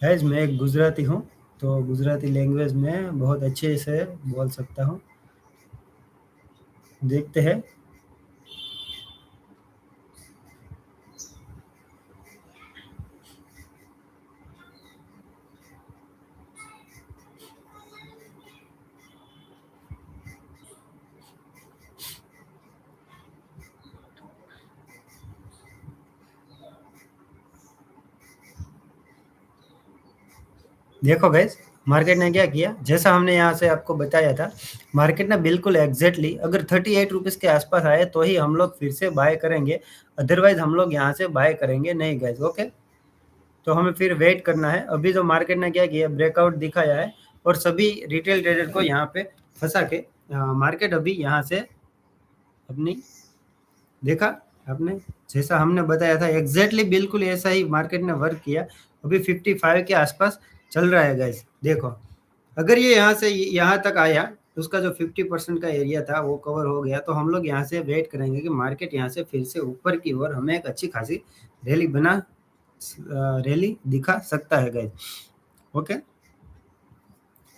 Guys मैं एक गुजराती हूँ, तो गुजराती लैंग्वेज में बहुत अच्छे से बोल सकता हूँ। देखते हैं। देखो गाइस, मार्केट ने क्या किया, जैसा हमने यहाँ से आपको बताया था, मार्केट ने बिल्कुल एग्जैक्टली अगर 38 रुपीज़ के आसपास आए तो ही हम लोग फिर से बाय करेंगे, अदरवाइज हम लोग यहाँ से बाय करेंगे नहीं गाइस। ओके, तो हमें फिर वेट करना है। अभी जो मार्केट ने क्या किया, ब्रेकआउट दिखाया है और सभी रिटेल ट्रेडर को यहाँ पे फंसा के मार्केट अभी यहाँ से अपनी देखा आपने, जैसा हमने बताया था एग्जैक्टली बिल्कुल ऐसा ही मार्केट ने वर्क किया। अभी 55 के आसपास चल रहा है गाइस। देखो, अगर ये यहाँ से यहाँ तक आया, उसका जो 50% का एरिया था वो कवर हो गया, तो हम लोग यहाँ से वेट करेंगे कि मार्केट यहाँ से फिर से ऊपर की ओर हमें एक अच्छी खासी रैली दिखा सकता है गाइस। ओके,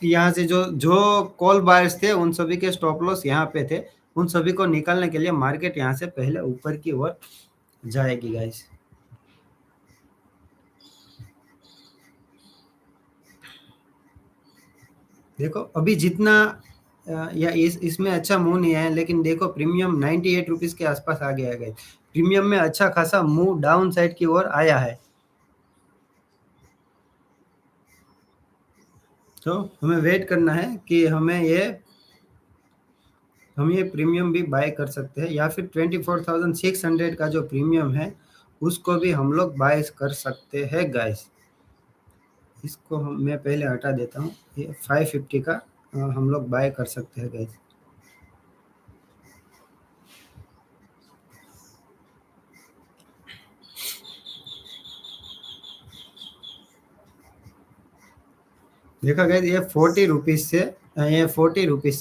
यहाँ से जो जो कॉल बायर्स थे उन सभी के स्टॉप लॉस यहाँ पे थे, उन सभी को निकालने के लिए मार्केट यहाँ से पहले ऊपर की ओर जाएगी गाइस। देखो अभी जितना या इसमें अच्छा मूव नहीं है, लेकिन देखो प्रीमियम 98 रुपीज़ के आसपास आ गया है गाइस। प्रीमियम में अच्छा खासा मूव डाउन साइड की ओर आया है, तो हमें वेट करना है कि हम ये प्रीमियम भी बाय कर सकते हैं, या फिर 24,600 का जो प्रीमियम है उसको भी हम लोग बाय कर सकते हैं गाइस। इसको मैं पहले हटा देता हूँ, ये 550 का हम लोग बाय कर सकते हैं गाइस। देखा गया ये 40 रुपीज़ से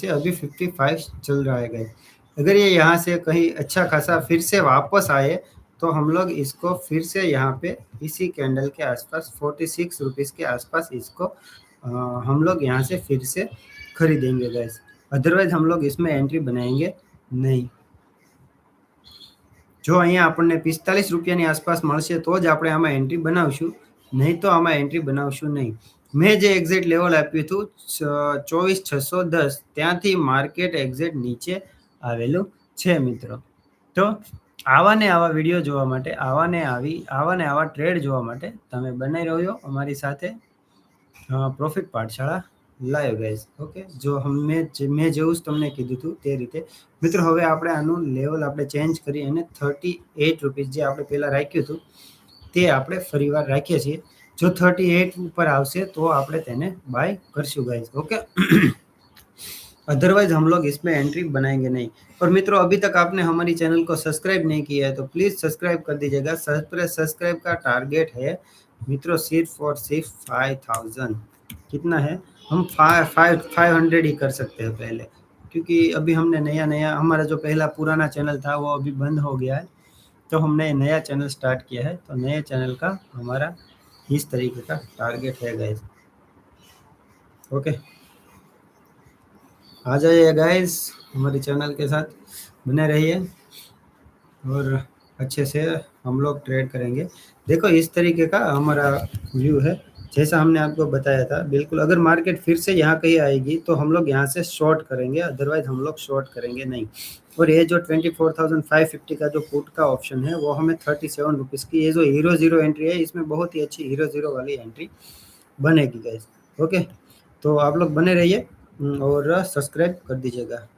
अभी 55 चल रहा है गाइस। अगर ये यहाँ से कहीं अच्छा खासा फिर से वापस आए तो हम लोग इसको फिर से यहाँ पे इसी कैंडल के आसपास 46 रुपीज़ के आसपास इसको हम लोग यहाँ से फिर से खरीदेंगे गाइस, अदरवाइज हम लोग इसमें एंट्री बनाएंगे नहीं। જો અહીંયા આપણને 45 રૂપિયાની આસપાસ મળશે તો જ આપણે આમાં એન્ટ્રી બનાવશું, નહીં તો આમાં એન્ટ્રી બનાવશું નહીં। મેં જે એક્ઝેક્ટ લેવલ આપ્યું હતું 24,610, ત્યાંથી માર્કેટ એક્ઝેક્ટ નીચે આવેલું છે મિત્રો। તો આવા ને આવા વિડીયો જોવા માટે, આવા ને આવા ટ્રેડ જોવા માટે તમે બનાવી રહ્યો અમારી સાથે પ્રોફિટ પાઠશાળા લાઈવ ગાઈઝ। ઓકે, જો મેં જેવું જ તમને કીધું હતું તે રીતે મિત્રો, હવે આપણે આનું લેવલ આપણે ચેન્જ કરી અને 38 રૂપીઝ જે આપણે પહેલાં રાખ્યું હતું તે આપણે ફરીવાર રાખીએ છીએ। जो 38 ऊपर આવશે તો આપણે તેને બાય કરશું ગાइस। ओके, अदरवाइज हम लोग इसमें एंट्री बनाएंगे नहीं। और मित्रों, अभी तक आपने हमारी चैनल को सब्सक्राइब नहीं किया है तो प्लीज़ सब्सक्राइब कर दीजिएगा। सब्सक्राइब का टारगेट है मित्रों सिर्फ और सिर्फ 5000। कितना है, हम 500 ही कर सकते हैं पहले, क्योंकि अभी हमने नया हमारा जो पहला पुराना चैनल था वो अभी बंद हो गया है, तो हमने नया चैनल स्टार्ट किया है। तो नए चैनल का हमारा इस तरीके का टारगेट है गाइस। ओके, आ जाइए गाइस, हमारे चैनल के साथ बने रहिए और अच्छे से हम लोग ट्रेड करेंगे। देखो इस तरीके का हमारा व्यू है, जैसा हमने आपको बताया था। बिल्कुल अगर मार्केट फिर से यहाँ कहीं आएगी तो हम लोग यहाँ से शॉर्ट करेंगे, अदरवाइज हम लोग शॉर्ट करेंगे नहीं। और ये जो 24,550 का जो पुट का ऑप्शन है वो हमें 37 रुपीज़ की, ये जो हीरो जीरो एंट्री है इसमें बहुत ही अच्छी हीरो जीरो वाली एंट्री बनेगी गाइस। ओके, तो आप लोग बने रहिए और सब्सक्राइब कर दीजिएगा।